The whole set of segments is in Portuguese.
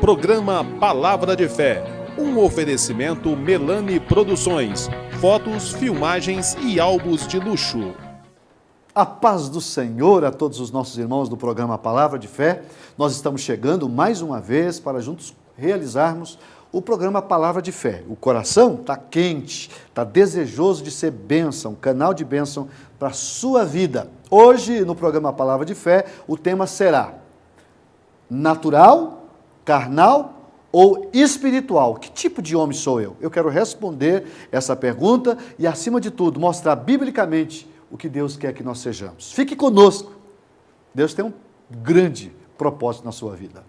Programa Palavra de Fé, um oferecimento Melani Produções, fotos, filmagens e álbuns de luxo. A paz do Senhor a todos os nossos irmãos do programa Palavra de Fé. Nós estamos chegando mais uma vez para juntos realizarmos o programa Palavra de Fé. O coração está quente, está desejoso de ser bênção, canal de bênção para a sua vida. Hoje, no programa Palavra de Fé, o tema será natural, carnal ou espiritual? Que tipo de homem sou eu? Eu quero responder essa pergunta e, acima de tudo, mostrar biblicamente o que Deus quer que nós sejamos. Fique conosco. Deus tem um grande propósito na sua vida.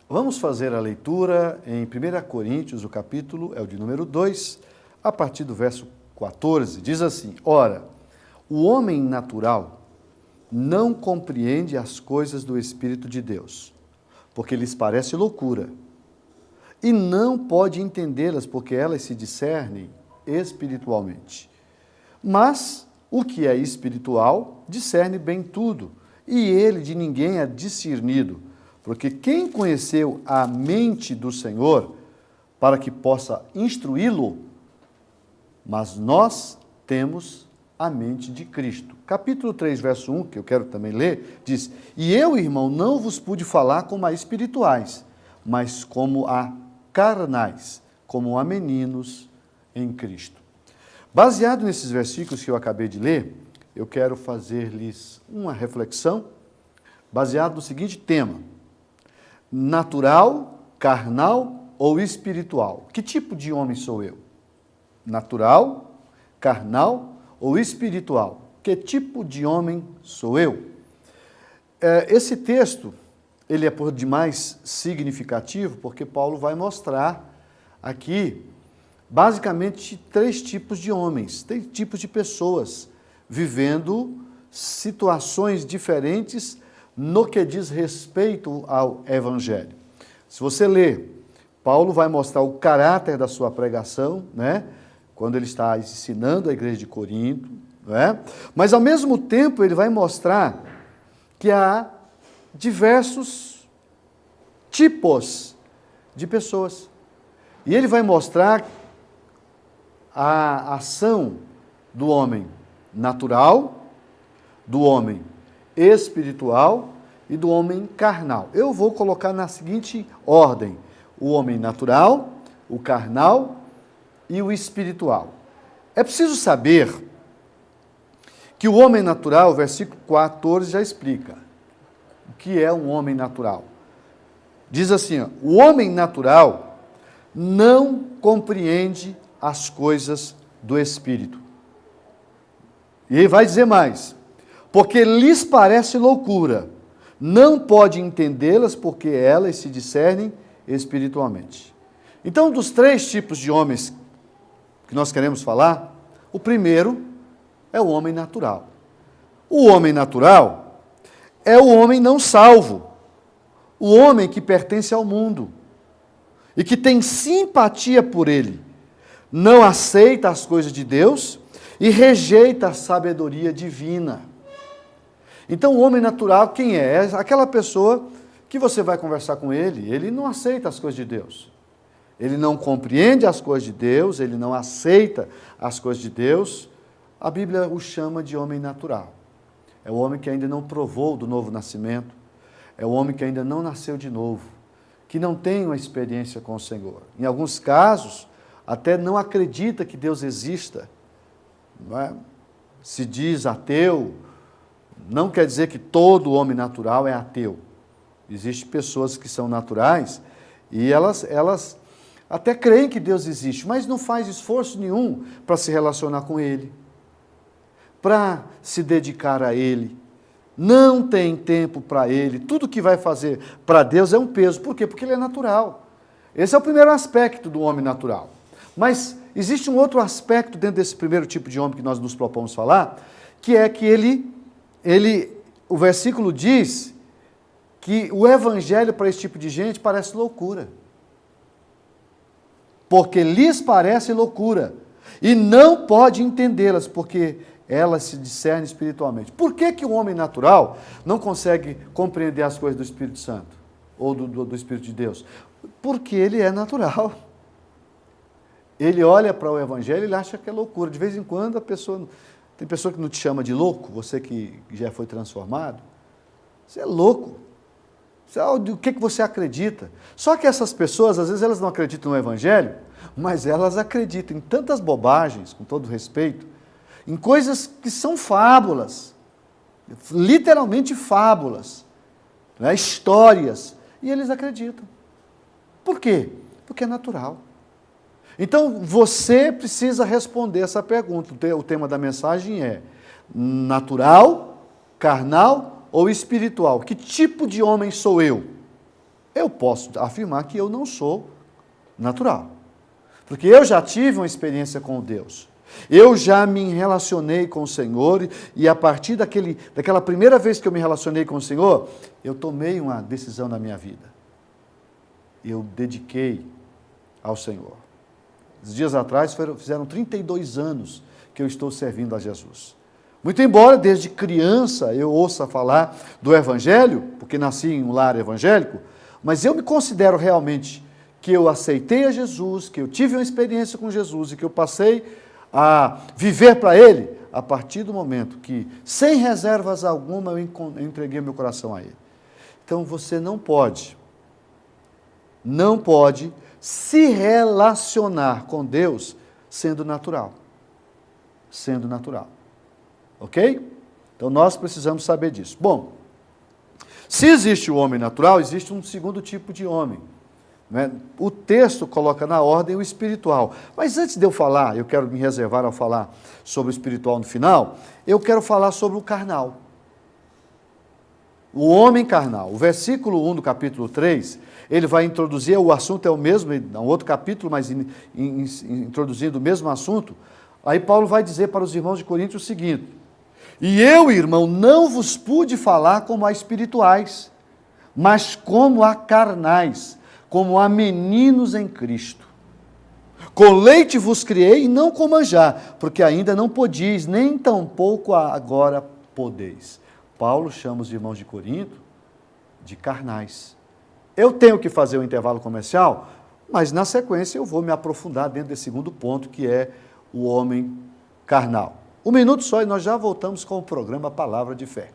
Vamos fazer a leitura em 1 Coríntios, o capítulo é o de número 2, a partir do verso 14. Diz assim: Ora, o homem natural não compreende as coisas do Espírito de Deus, porque lhes parece loucura, e não pode entendê-las, porque elas se discernem espiritualmente. Mas o que é espiritual discerne bem tudo, e ele de ninguém é discernido. Porque quem conheceu a mente do Senhor para que possa instruí-lo? Mas nós temos a mente de Cristo. Capítulo 3, verso 1, que eu quero também ler, diz: E eu, irmão, não vos pude falar como a espirituais, mas como a carnais, como a meninos em Cristo. Baseado nesses versículos que eu acabei de ler, eu quero fazer-lhes uma reflexão, baseado no seguinte tema: natural, carnal ou espiritual? Que tipo de homem sou eu? Natural, carnal ou espiritual? Que tipo de homem sou eu? Esse texto, ele é por demais significativo, porque Paulo vai mostrar aqui, basicamente, três tipos de homens, três tipos de pessoas, vivendo situações diferentes no que diz respeito ao Evangelho. Se você ler, Paulo vai mostrar o caráter da sua pregação, né? Quando ele está ensinando a igreja de Corinto, né? Mas ao mesmo tempo ele vai mostrar que há diversos tipos de pessoas. E ele vai mostrar a ação do homem natural, do homem espiritual e do homem carnal. Eu vou colocar na seguinte ordem: o homem natural, o carnal e o espiritual. É preciso saber que o homem natural, o versículo 14 já explica o que é um homem natural. Diz assim: ó, o homem natural não compreende as coisas do Espírito. E ele vai dizer mais: porque lhes parece loucura, não pode entendê-las, porque elas se discernem espiritualmente. Então, dos três tipos de homens que nós queremos falar, o primeiro é o homem natural. O homem natural é o homem não salvo, o homem que pertence ao mundo e que tem simpatia por ele, não aceita as coisas de Deus e rejeita a sabedoria divina. Então, o homem natural, quem é? É aquela pessoa que você vai conversar com ele não aceita as coisas de Deus. Ele não compreende as coisas de Deus, ele não aceita as coisas de Deus. A Bíblia o chama de homem natural. É o homem que ainda não provou do novo nascimento, é o homem que ainda não nasceu de novo, que não tem uma experiência com o Senhor. Em alguns casos, até não acredita que Deus exista. Não é? Se diz ateu. Não quer dizer que todo homem natural é ateu. Existem pessoas que são naturais e elas até creem que Deus existe, mas não faz esforço nenhum para se relacionar com Ele, para se dedicar a Ele, não tem tempo para ele, tudo que vai fazer para Deus é um peso. Por quê? Porque ele é natural. Esse é o primeiro aspecto do homem natural. Mas existe um outro aspecto dentro desse primeiro tipo de homem que nós nos propomos falar, que é que o versículo diz que o evangelho para esse tipo de gente parece loucura. Porque lhes parece loucura. E não pode entendê-las, porque elas se discernem espiritualmente. Por que o homem natural não consegue compreender as coisas do Espírito Santo? Ou do Espírito de Deus? Porque ele é natural. Ele olha para o evangelho e ele acha que é loucura. De vez em quando tem pessoa que não te chama de louco, você que já foi transformado. Você é louco. O que você acredita? Só que essas pessoas, às vezes, elas não acreditam no evangelho, mas elas acreditam em tantas bobagens, com todo respeito, em coisas que são fábulas, literalmente fábulas, né? Histórias, e eles acreditam. Por quê? Porque é natural. Então, você precisa responder essa pergunta. O tema da mensagem é natural, carnal ou espiritual? Que tipo de homem sou eu? Eu posso afirmar que eu não sou natural. Porque eu já tive uma experiência com Deus. Eu já me relacionei com o Senhor e a partir daquela primeira vez que eu me relacionei com o Senhor, eu tomei uma decisão na minha vida. Eu dediquei ao Senhor. Uns dias atrás fizeram 32 anos que eu estou servindo a Jesus. Muito embora desde criança eu ouça falar do Evangelho, porque nasci em um lar evangélico, mas eu me considero realmente que eu aceitei a Jesus, que eu tive uma experiência com Jesus e que eu passei a viver para Ele a partir do momento que, sem reservas alguma, eu entreguei meu coração a Ele. Então você não pode se relacionar com Deus sendo natural. Sendo natural. Ok? Então nós precisamos saber disso. Bom, se existe o homem natural, existe um segundo tipo de homem. Né? O texto coloca na ordem o espiritual. Mas antes de eu falar, eu quero me reservar ao falar sobre o espiritual no final, eu quero falar sobre o carnal. O homem carnal. O versículo 1 do capítulo 3, ele vai introduzir, o assunto é o mesmo, é um outro capítulo, mas introduzindo o mesmo assunto. Aí Paulo vai dizer para os irmãos de Corinto o seguinte: e eu, irmão, não vos pude falar como a espirituais, mas como a carnais, como a meninos em Cristo. Com leite vos criei e não com manjar, porque ainda não podíeis, nem tampouco agora podeis. Paulo chama os irmãos de Corinto de carnais. Eu tenho que fazer o intervalo comercial, mas na sequência eu vou me aprofundar dentro desse segundo ponto, que é o homem carnal. Um minuto só e nós já voltamos com o programa Palavra de Fé.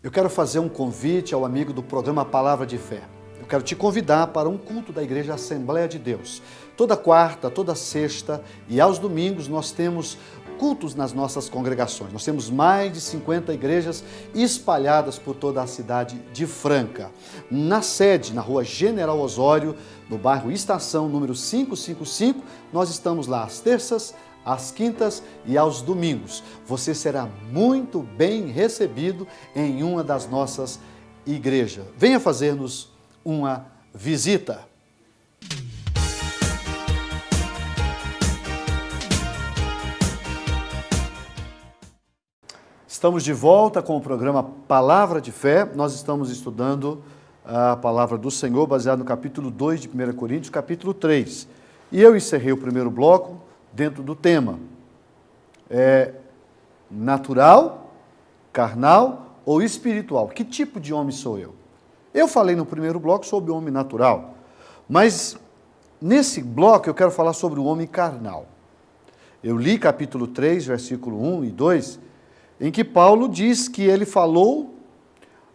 Eu quero fazer um convite ao amigo do programa Palavra de Fé. Eu quero te convidar para um culto da Igreja Assembleia de Deus. Toda quarta, toda sexta e aos domingos nós temos cultos nas nossas congregações. Nós temos mais de 50 igrejas espalhadas por toda a cidade de Franca. Na sede, na rua General Osório, no bairro Estação, número 555, nós estamos lá às terças, às quintas e aos domingos. Você será muito bem recebido em uma das nossas igrejas. Venha fazer-nos uma visita. Estamos de volta com o programa Palavra de Fé. Nós estamos estudando a palavra do Senhor, baseado no capítulo 2 de 1 Coríntios, capítulo 3. E eu encerrei o primeiro bloco dentro do tema, natural, carnal ou espiritual. Que tipo de homem sou eu? Eu falei no primeiro bloco sobre o homem natural, mas nesse bloco eu quero falar sobre o homem carnal. Eu li capítulo 3, versículo 1 e 2, em que Paulo diz que ele falou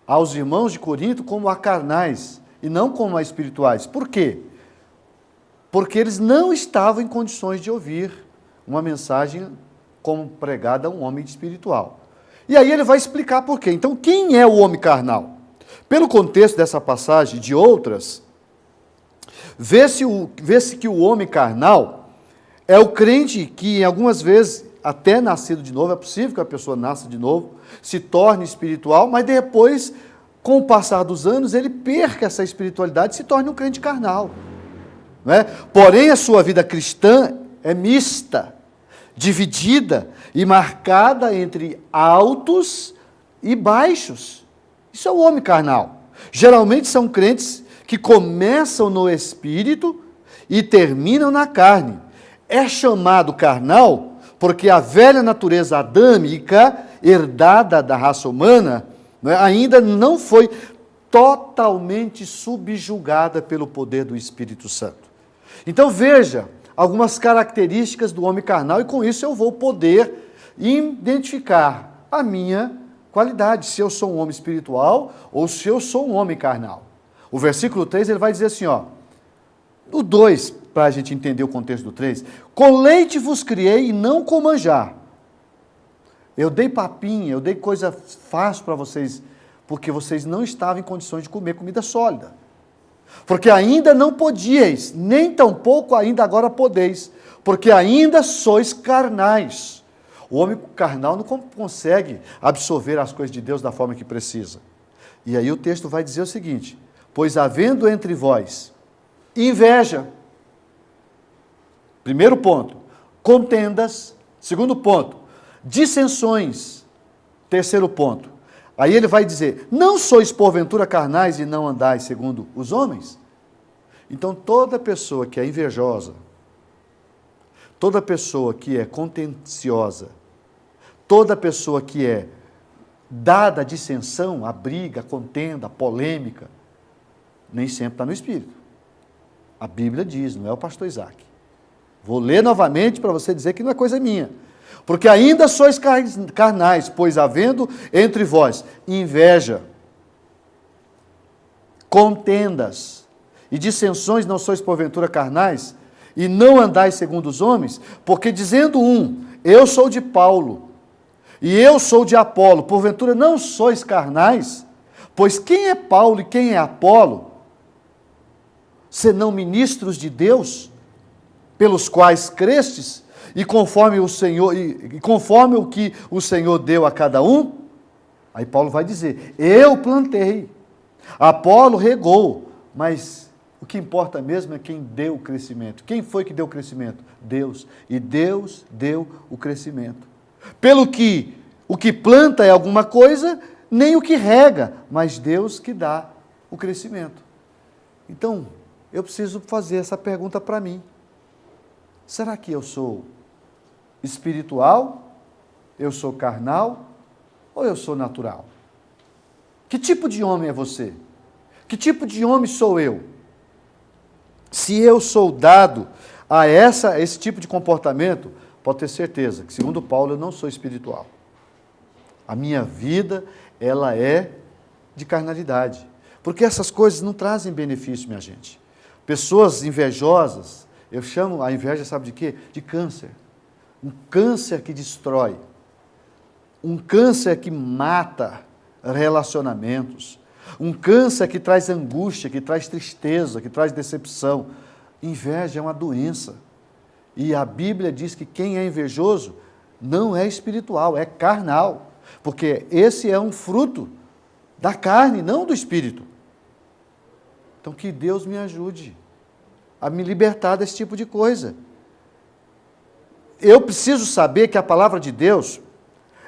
aos irmãos de Corinto como a carnais e não como a espirituais. Por quê? Porque eles não estavam em condições de ouvir uma mensagem como pregada a um homem espiritual. E aí ele vai explicar por quê. Então, quem é o homem carnal? Pelo contexto dessa passagem e de outras, vê-se que o homem carnal é o crente que, algumas vezes, até nascido de novo, é possível que a pessoa nasça de novo, se torne espiritual, mas depois, com o passar dos anos, ele perca essa espiritualidade e se torne um crente carnal. Não é? Porém, a sua vida cristã é mista, dividida e marcada entre altos e baixos. Isso é o homem carnal. Geralmente são crentes que começam no espírito e terminam na carne. É chamado carnal porque a velha natureza adâmica, herdada da raça humana, ainda não foi totalmente subjugada pelo poder do Espírito Santo. Então veja algumas características do homem carnal e com isso eu vou poder identificar a minha qualidade, se eu sou um homem espiritual ou se eu sou um homem carnal. O versículo 3 ele vai dizer assim, o 2, para a gente entender o contexto do 3, com leite vos criei e não com manjar. Eu dei papinha, eu dei coisa fácil para vocês, porque vocês não estavam em condições de comer comida sólida. Porque ainda não podíeis, nem tampouco ainda agora podeis, porque ainda sois carnais. O homem carnal não consegue absorver as coisas de Deus da forma que precisa. E aí o texto vai dizer o seguinte, pois havendo entre vós inveja, primeiro ponto, contendas, segundo ponto, dissensões, terceiro ponto. Aí ele vai dizer, não sois porventura carnais e não andais segundo os homens? Então toda pessoa que é invejosa, toda pessoa que é contenciosa, toda pessoa que é dada a dissensão, a briga, a contenda, a polêmica, nem sempre está no Espírito. A Bíblia diz, não é o pastor Isaac. Vou ler novamente para você dizer que não é coisa minha. Porque ainda sois carnais, pois havendo entre vós inveja, contendas e dissensões, não sois porventura carnais, e não andais segundo os homens, porque dizendo um, eu sou de Paulo, e eu sou de Apolo, porventura não sois carnais, pois quem é Paulo e quem é Apolo, senão ministros de Deus, pelos quais crestes, e conforme o Senhor, e conforme o que o Senhor deu a cada um, aí Paulo vai dizer, eu plantei, Apolo regou, mas o que importa mesmo é quem deu o crescimento. Quem foi que deu o crescimento? Deus. E Deus deu o crescimento. Pelo que o que planta é alguma coisa, nem o que rega, mas Deus que dá o crescimento. Então, eu preciso fazer essa pergunta para mim. Será que eu sou espiritual? Eu sou carnal? Ou eu sou natural? Que tipo de homem é você? Que tipo de homem sou eu? Se eu sou dado a esse tipo de comportamento, pode ter certeza que, segundo Paulo, eu não sou espiritual. A minha vida, ela é de carnalidade. Porque essas coisas não trazem benefício, minha gente. Pessoas invejosas, eu chamo a inveja, sabe de quê? De câncer. Um câncer que destrói. Um câncer que mata relacionamentos. Um câncer que traz angústia, que traz tristeza, que traz decepção. Inveja é uma doença. E a Bíblia diz que quem é invejoso não é espiritual, é carnal. Porque esse é um fruto da carne, não do espírito. Então que Deus me ajude a me libertar desse tipo de coisa. Eu preciso saber que a palavra de Deus,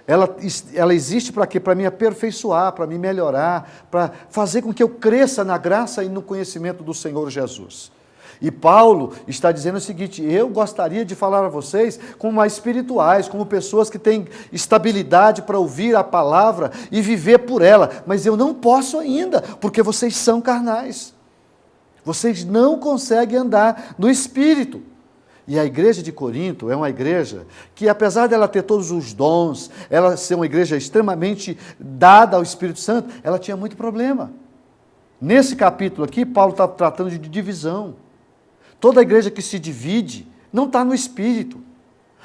ela existe para quê? Para me aperfeiçoar, para me melhorar, para fazer com que eu cresça na graça e no conhecimento do Senhor Jesus. E Paulo está dizendo o seguinte, eu gostaria de falar a vocês como mais espirituais, como pessoas que têm estabilidade para ouvir a palavra e viver por ela, mas eu não posso ainda, porque vocês são carnais. Vocês não conseguem andar no Espírito. E a igreja de Corinto é uma igreja que, apesar dela ter todos os dons, ela ser uma igreja extremamente dada ao Espírito Santo, ela tinha muito problema. Nesse capítulo aqui, Paulo está tratando de divisão. Toda igreja que se divide não está no Espírito.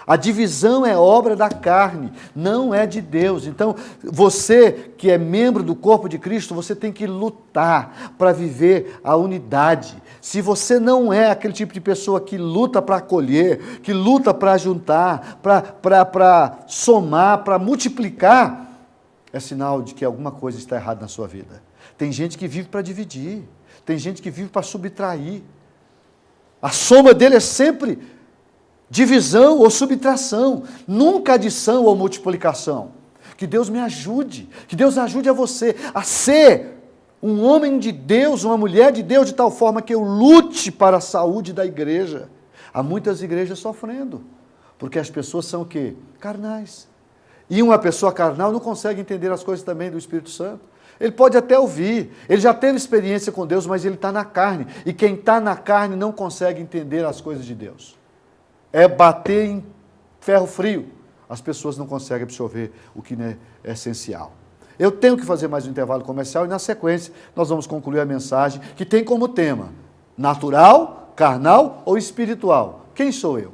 A divisão é obra da carne, não é de Deus. Então, você que é membro do corpo de Cristo, você tem que lutar para viver a unidade. Se você não é aquele tipo de pessoa que luta para acolher, que luta para juntar, para somar, para multiplicar, é sinal de que alguma coisa está errada na sua vida. Tem gente que vive para dividir, tem gente que vive para subtrair. A soma dele é sempre divisão ou subtração, nunca adição ou multiplicação. Que Deus me ajude, que Deus ajude a você a ser um homem de Deus, uma mulher de Deus, de tal forma que eu lute para a saúde da igreja. Há muitas igrejas sofrendo, porque as pessoas são o quê? Carnais. E uma pessoa carnal não consegue entender as coisas também do Espírito Santo. Ele pode até ouvir, ele já teve experiência com Deus, mas ele está na carne. E quem está na carne não consegue entender as coisas de Deus. É bater em ferro frio. As pessoas não conseguem absorver o que é essencial. Eu tenho que fazer mais um intervalo comercial e, na sequência, nós vamos concluir a mensagem que tem como tema natural, carnal ou espiritual? Quem sou eu?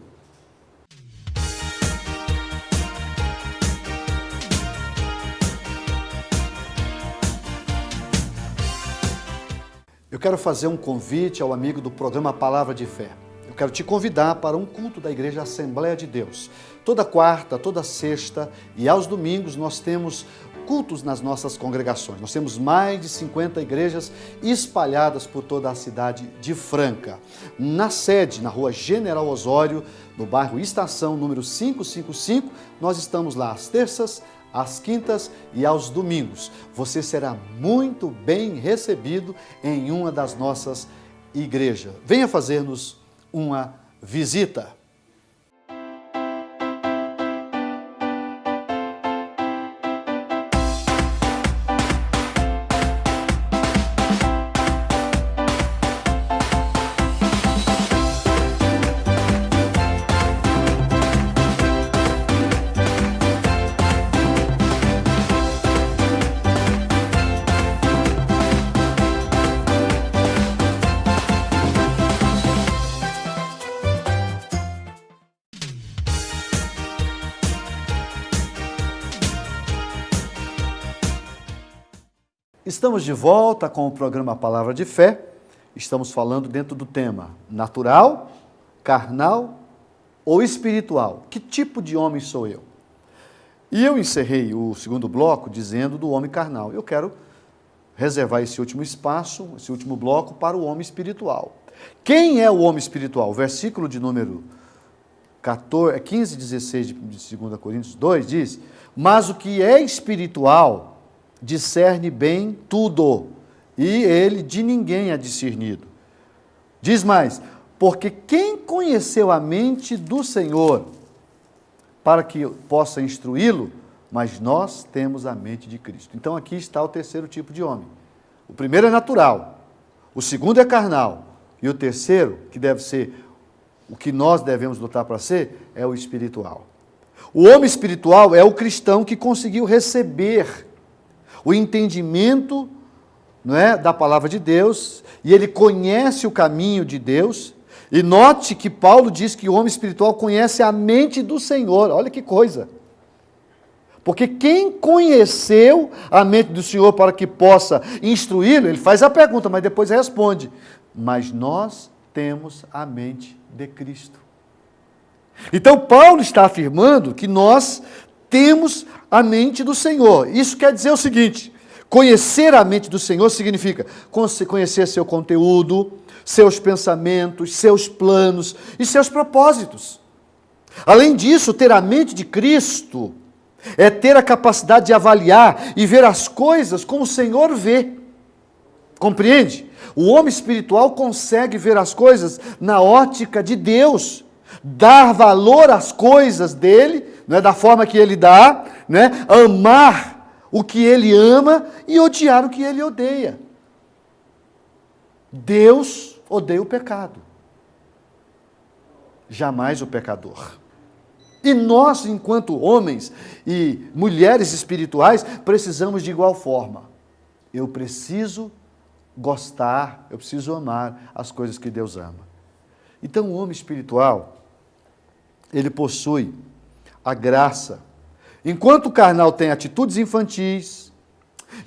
Eu quero fazer um convite ao amigo do programa Palavra de Fé. Eu quero te convidar para um culto da Igreja Assembleia de Deus. Toda quarta, toda sexta e aos domingos nós temos cultos nas nossas congregações. Nós temos mais de 50 igrejas espalhadas por toda a cidade de Franca. Na sede, na rua General Osório, no bairro Estação, número 555, nós estamos lá às terças, às quintas e aos domingos. Você será muito bem recebido em uma das nossas igrejas. Venha fazer-nos uma visita. Estamos de volta com o programa Palavra de Fé. Estamos falando dentro do tema natural, carnal ou espiritual. Que tipo de homem sou eu? E eu encerrei o segundo bloco dizendo do homem carnal. Eu quero reservar esse último espaço, esse último bloco para o homem espiritual. Quem é o homem espiritual? O versículo de número 15 e 16 de 2 Coríntios 2 diz: mas o que é espiritual discerne bem tudo, e ele de ninguém é discernido. Diz mais: porque quem conheceu a mente do Senhor para que possa instruí-lo, mas nós temos a mente de Cristo. Então aqui está o terceiro tipo de homem. O primeiro é natural, o segundo é carnal, e o terceiro, que deve ser o que nós devemos lutar para ser, é o espiritual. O homem espiritual é o cristão que conseguiu receber o entendimento, não é, da palavra de Deus, e ele conhece o caminho de Deus. E note que Paulo diz que o homem espiritual conhece a mente do Senhor. Olha que coisa! Porque quem conheceu a mente do Senhor para que possa instruí-lo, ele faz a pergunta, mas depois responde: mas nós temos a mente de Cristo. Então Paulo está afirmando que nós temos a mente do Senhor. Isso quer dizer o seguinte: conhecer a mente do Senhor significa conhecer seu conteúdo, seus pensamentos, seus planos e seus propósitos. Além disso, ter a mente de Cristo é ter a capacidade de avaliar e ver as coisas como o Senhor vê. Compreende? O homem espiritual consegue ver as coisas na ótica de Deus, dar valor às coisas dele, não é, da forma que ele dá, né? Amar o que ele ama e odiar o que ele odeia. Deus odeia o pecado. Jamais o pecador. E nós, enquanto homens e mulheres espirituais, precisamos de igual forma. Eu preciso gostar, eu preciso amar as coisas que Deus ama. Então, o homem espiritual, ele possui a graça. Enquanto o carnal tem atitudes infantis,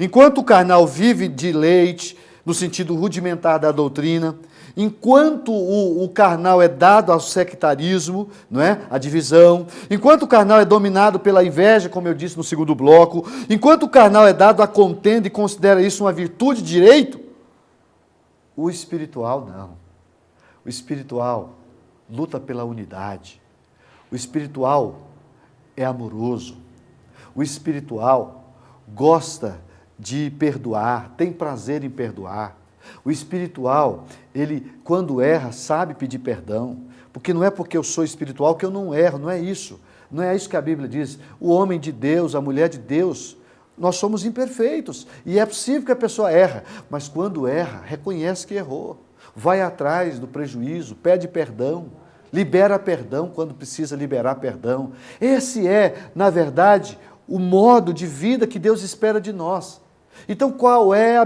enquanto o carnal vive de leite, no sentido rudimentar da doutrina, enquanto o carnal é dado ao sectarismo, não é? A divisão, enquanto o carnal é dominado pela inveja, como eu disse no segundo bloco, enquanto o carnal é dado à contenda e considera isso uma virtude de direito, o espiritual não. O espiritual luta pela unidade. O espiritual é amoroso. O espiritual gosta de perdoar, tem prazer em perdoar. O espiritual, ele, quando erra, sabe pedir perdão. Porque não é porque eu sou espiritual que eu não erro, não é isso. Não é isso que a Bíblia diz. O homem de Deus, a mulher de Deus, nós somos imperfeitos. E é possível que a pessoa erra. Mas quando erra, reconhece que errou. Vai atrás do prejuízo, pede perdão. Libera perdão quando precisa liberar perdão. Esse é, na verdade, o modo de vida que Deus espera de nós. Então, qual é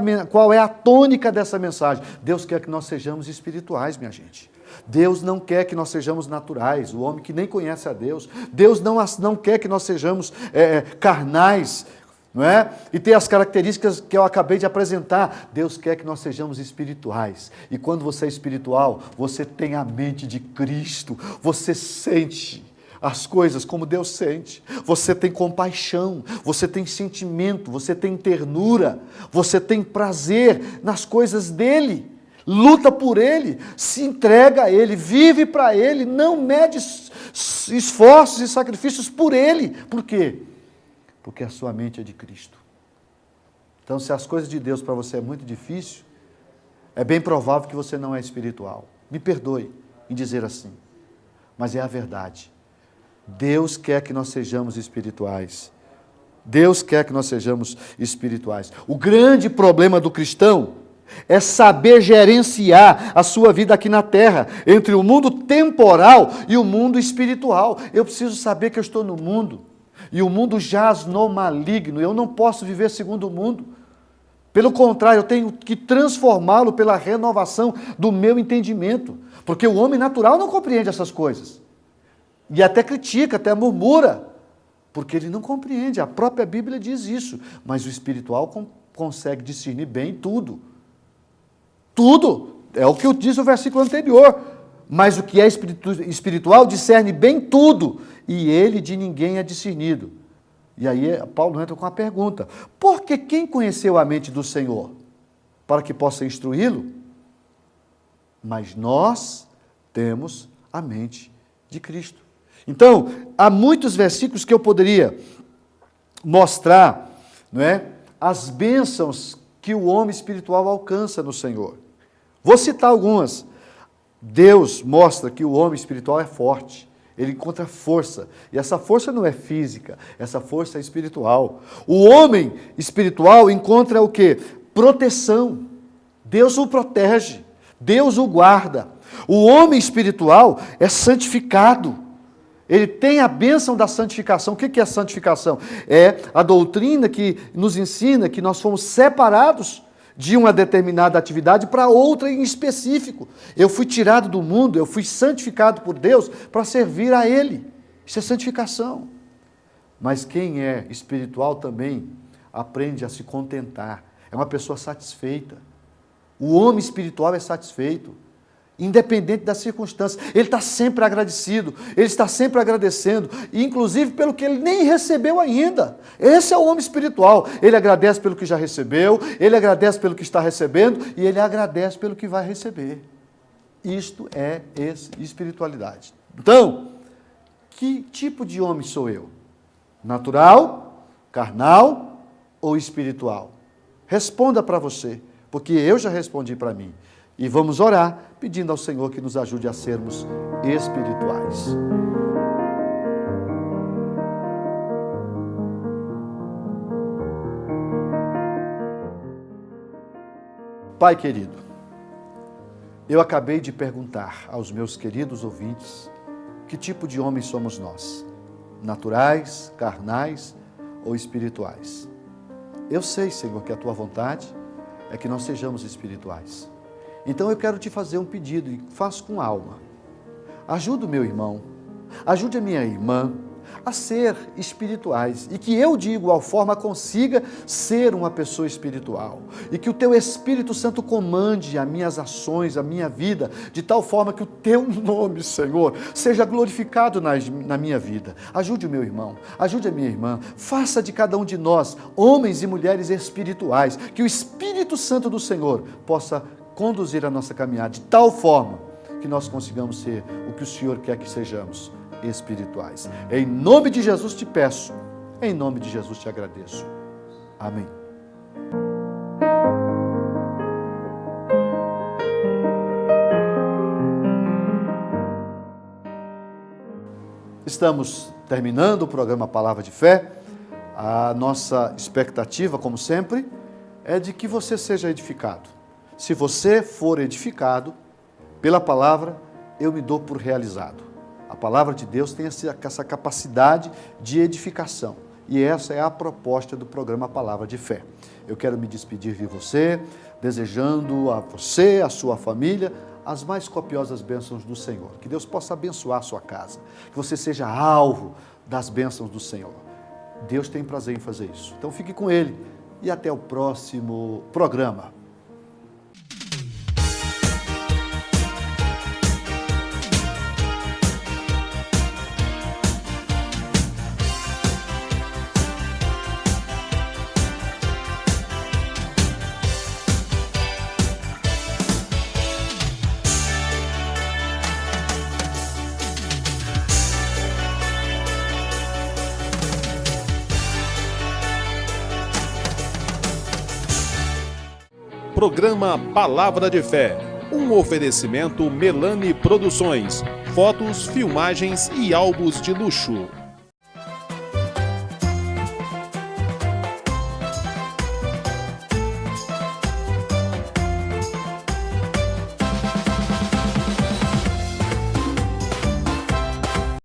a tônica dessa mensagem? Deus quer que nós sejamos espirituais, minha gente. Deus não quer que nós sejamos naturais, o homem que nem conhece a Deus. Deus não quer que nós sejamos carnais, não é? E ter as características que eu acabei de apresentar. Deus quer que nós sejamos espirituais. E quando você é espiritual, você tem a mente de Cristo. Você sente as coisas como Deus sente. Você tem compaixão, você tem sentimento, você tem ternura, você tem prazer nas coisas dele. Luta por ele, se entrega a ele, vive para ele, não mede esforços e sacrifícios por ele. Por quê? Porque a sua mente é de Cristo. Então, se as coisas de Deus para você é muito difícil, é bem provável que você não é espiritual. Me perdoe em dizer assim, mas é a verdade. Deus quer que nós sejamos espirituais. Deus quer que nós sejamos espirituais. O grande problema do cristão é saber gerenciar a sua vida aqui na terra, entre o mundo temporal e o mundo espiritual. Eu preciso saber que eu estou no mundo, e o mundo jaz no maligno. Eu não posso viver segundo o mundo. Pelo contrário, eu tenho que transformá-lo pela renovação do meu entendimento. Porque o homem natural não compreende essas coisas. E até critica, até murmura, porque ele não compreende. A própria Bíblia diz isso. Mas o espiritual consegue discernir bem tudo. Tudo. É o que diz o versículo anterior. Mas o que é espiritual discerne bem tudo. E ele de ninguém é discernido. E aí Paulo entra com a pergunta. Porque quem conheceu a mente do Senhor? Para que possa instruí-lo? Mas nós temos a mente de Cristo. Então, há muitos versículos que eu poderia mostrar, não é, as bênçãos que o homem espiritual alcança no Senhor. Vou citar algumas. Deus mostra que o homem espiritual é forte, ele encontra força, e essa força não é física, essa força é espiritual. O homem espiritual encontra o quê? Proteção. Deus o protege, Deus o guarda. O homem espiritual é santificado. Ele tem a bênção da santificação. O que é santificação? É a doutrina que nos ensina que nós fomos separados de uma determinada atividade para outra em específico. Eu fui tirado do mundo, eu fui santificado por Deus para servir a Ele. Isso é santificação. Mas quem é espiritual também aprende a se contentar. É uma pessoa satisfeita. O homem espiritual é satisfeito. Independente das circunstâncias, ele está sempre agradecido, ele está sempre agradecendo, inclusive pelo que ele nem recebeu ainda. Esse é o homem espiritual, ele agradece pelo que já recebeu, ele agradece pelo que está recebendo e ele agradece pelo que vai receber. Isto é espiritualidade. Então, que tipo de homem sou eu? Natural, carnal ou espiritual? Responda para você, porque eu já respondi para mim. E vamos orar, pedindo ao Senhor que nos ajude a sermos espirituais. Pai querido, Eu acabei de perguntar aos meus queridos ouvintes que tipo de homens somos nós, naturais, carnais ou espirituais. Eu sei, Senhor, que a Tua vontade é que nós sejamos espirituais. Então eu quero te fazer um pedido e faço com alma. Ajude o meu irmão, ajude a minha irmã a ser espirituais e que eu, de igual forma, consiga ser uma pessoa espiritual e que o Teu Espírito Santo comande as minhas ações, a minha vida, de tal forma que o Teu nome, Senhor, seja glorificado na minha vida. Ajude o meu irmão, ajude a minha irmã, faça de cada um de nós homens e mulheres espirituais, que o Espírito Santo do Senhor possa conduzir a nossa caminhada de tal forma que nós consigamos ser o que o Senhor quer que sejamos, espirituais. Em nome de Jesus te peço, em nome de Jesus te agradeço. Amém. Estamos terminando o programa Palavra de Fé. A nossa expectativa, como sempre, é de que você seja edificado. Se você for edificado pela palavra, eu me dou por realizado. A palavra de Deus tem essa capacidade de edificação. E essa é a proposta do programa Palavra de Fé. Eu quero me despedir de você, desejando a você, a sua família, as mais copiosas bênçãos do Senhor. Que Deus possa abençoar a sua casa. Que você seja alvo das bênçãos do Senhor. Deus tem prazer em fazer isso. Então fique com Ele e até o próximo programa. Programa Palavra de Fé, um oferecimento Melani Produções, fotos, filmagens e álbuns de luxo.